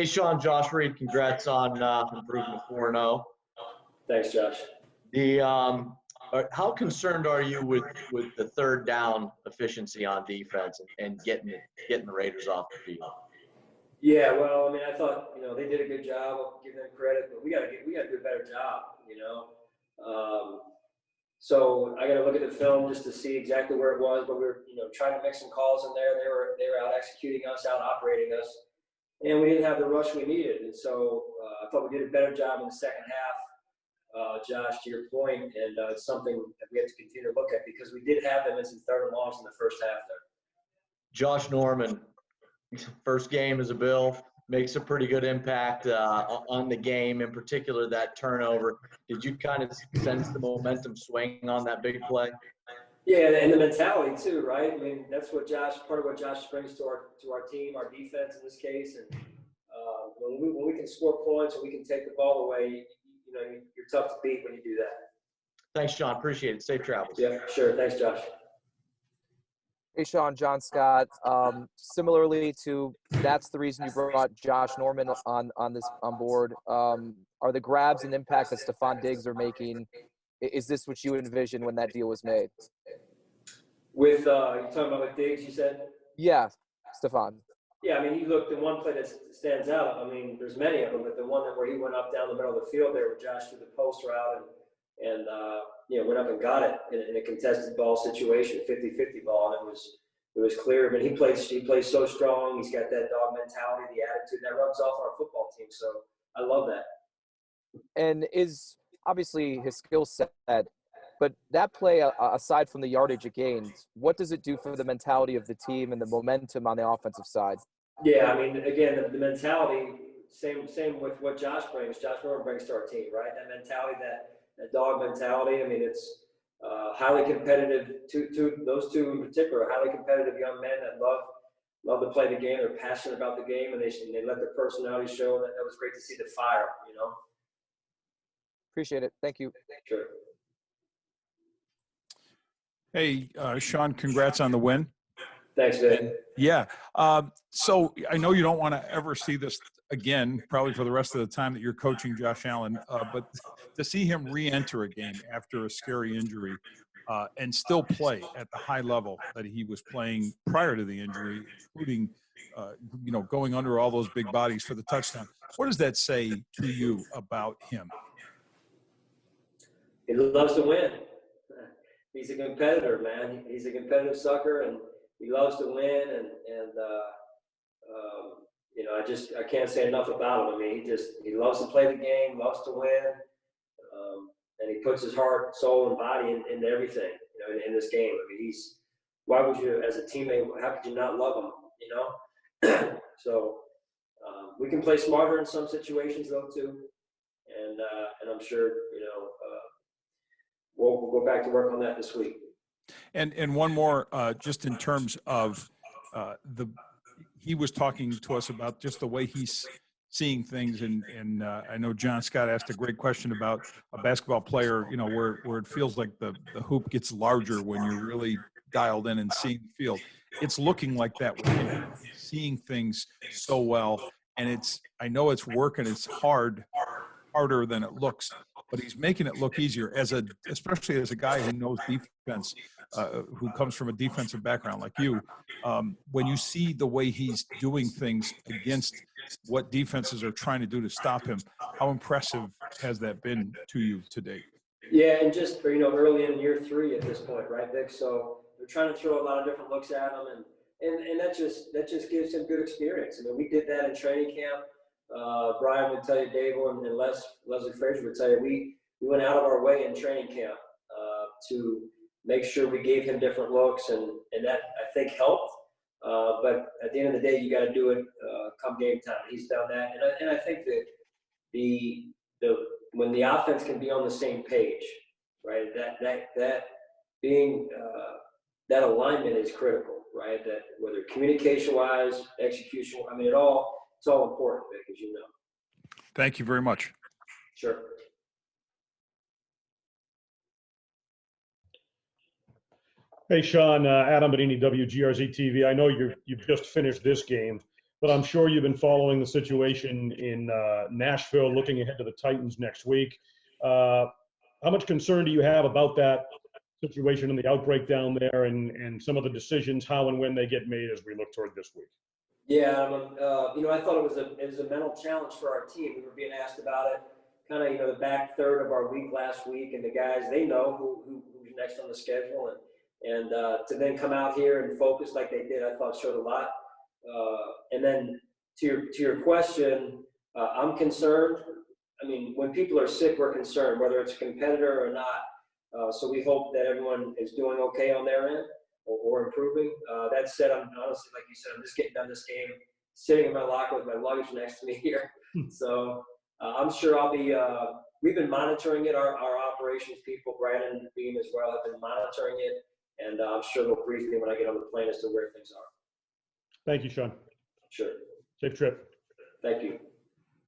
Hey, Sean, Josh Reed, congrats on improving to 4-0. Thanks, Josh. How concerned are you with the third down efficiency on defense and getting the Raiders off the field? Yeah, well, I mean, I thought they did a good job. I'll give them credit, but we got to do a better job. So I got to look at the film just to see exactly where it was. But we were trying to make some calls in there. They were out executing us, out operating us, and we didn't have the rush we needed. And so I thought we did a better job in the second half, Josh, to your point, and it's something that we have to continue to look at because we did have them in some third and longs in the first half there. Josh Norman, first game as a Bill, makes a pretty good impact on the game, in particular that turnover. Did you kind of sense the momentum swing on that big play? Yeah, and the mentality too, right? I mean, that's part of what Josh brings to our team, our defense in this case. And when we can score points and we can take the ball away, you're tough to beat when you do that. Thanks, Sean. Appreciate it. Safe travels. Yeah, sure. Thanks, Josh. Hey, Sean, John Scott. Similarly to that's the reason you brought Josh Norman on board. Are the grabs and impact that Stephon Diggs are making, is this what you envisioned when that deal was made? With you talking about with Diggs, you said? Yeah, Stephon. Yeah, I mean, you look, the one play that stands out, I mean, there's many of them, but the one where he went up down the middle of the field there with Josh through the post route and went up and got it in a contested ball situation, 50-50 ball, and it was clear. I mean, he plays so strong. He's got that dog mentality, the attitude that rubs off on our football team. So I love that. And is obviously his skill set, but that play, aside from the yardage it gains, what does it do for the mentality of the team and the momentum on the offensive side? Yeah, I mean, again, the mentality, same with what Josh Norman brings to our team, right? That mentality, that dog mentality. I mean, it's highly competitive. Those two in particular, highly competitive young men that love to play the game. They're passionate about the game, and they let their personality show. That was great to see the fire. Appreciate it. Thank you. Sure. Hey, Sean, congrats on the win. Thanks, Vic. Yeah. So I know you don't want to ever see this again, probably for the rest of the time that you're coaching Josh Allen, but to see him re-enter a game after a scary injury and still play at the high level that he was playing prior to the injury, including, going under all those big bodies for the touchdown. What does that say to you about him? He loves to win. He's a competitor, man. He's a competitive sucker, and he loves to win. And I can't say enough about him. I mean, he loves to play the game, loves to win, and he puts his heart, soul, and body into everything. In this game. I mean, why would you, as a teammate, how could you not love him? So we can play smarter in some situations though too, and I'm sure we'll go back to work on that this week. And one more, just in terms of he was talking to us about just the way he's seeing things, and I know John Scott asked a great question about a basketball player, where it feels like the hoop gets larger when you're really dialed in and seeing the field. It's looking like that with him, seeing things so well, and I know it's work and it's harder than it looks, but he's making it look easier especially as a guy who knows defense, who comes from a defensive background like you. When you see the way he's doing things against what defenses are trying to do to stop him, how impressive has that been to you to date? Yeah, and just early in year 3 at this point, right, Vic? So they're trying to throw a lot of different looks at him, and that just gives him good experience. I mean, we did that in training camp. Brian would tell you, Dable, and Leslie Frazier would tell you, we went out of our way in training camp to make sure we gave him different looks, and that I think helped. But at the end of the day, you got to do it come game time. He's done that, and I think that when the offense can be on the same page, right? That being that alignment is critical, right? That whether communication wise, execution, I mean, it's all important, Vic, as you know. Thank you very much. Sure. Hey, Sean, Adam Bonini, WGRZ TV. I know you've just finished this game, but I'm sure you've been following the situation in Nashville, looking ahead to the Titans next week. How much concern do you have about that situation and the outbreak down there, and some of the decisions, how and when they get made as we look toward this week? Yeah, I thought it was a mental challenge for our team. We were being asked about it, kind of, the back third of our week last week, and the guys, they know who's next on the schedule, and to then come out here and focus like they did, I thought showed a lot. And then to your question, I'm concerned. I mean, when people are sick, we're concerned, whether it's a competitor or not. So we hope that everyone is doing okay on their end or improving. That said, I'm honestly, like you said, I'm just getting done this game, sitting in my locker with my luggage next to me here. So I'm sure I'll be, we've been monitoring it. Our operations people, Brandon and Beam as well, have been monitoring it. And I'm sure they'll brief me when I get on the plane as to where things are. Thank you, Sean. Sure. Safe trip. Thank you.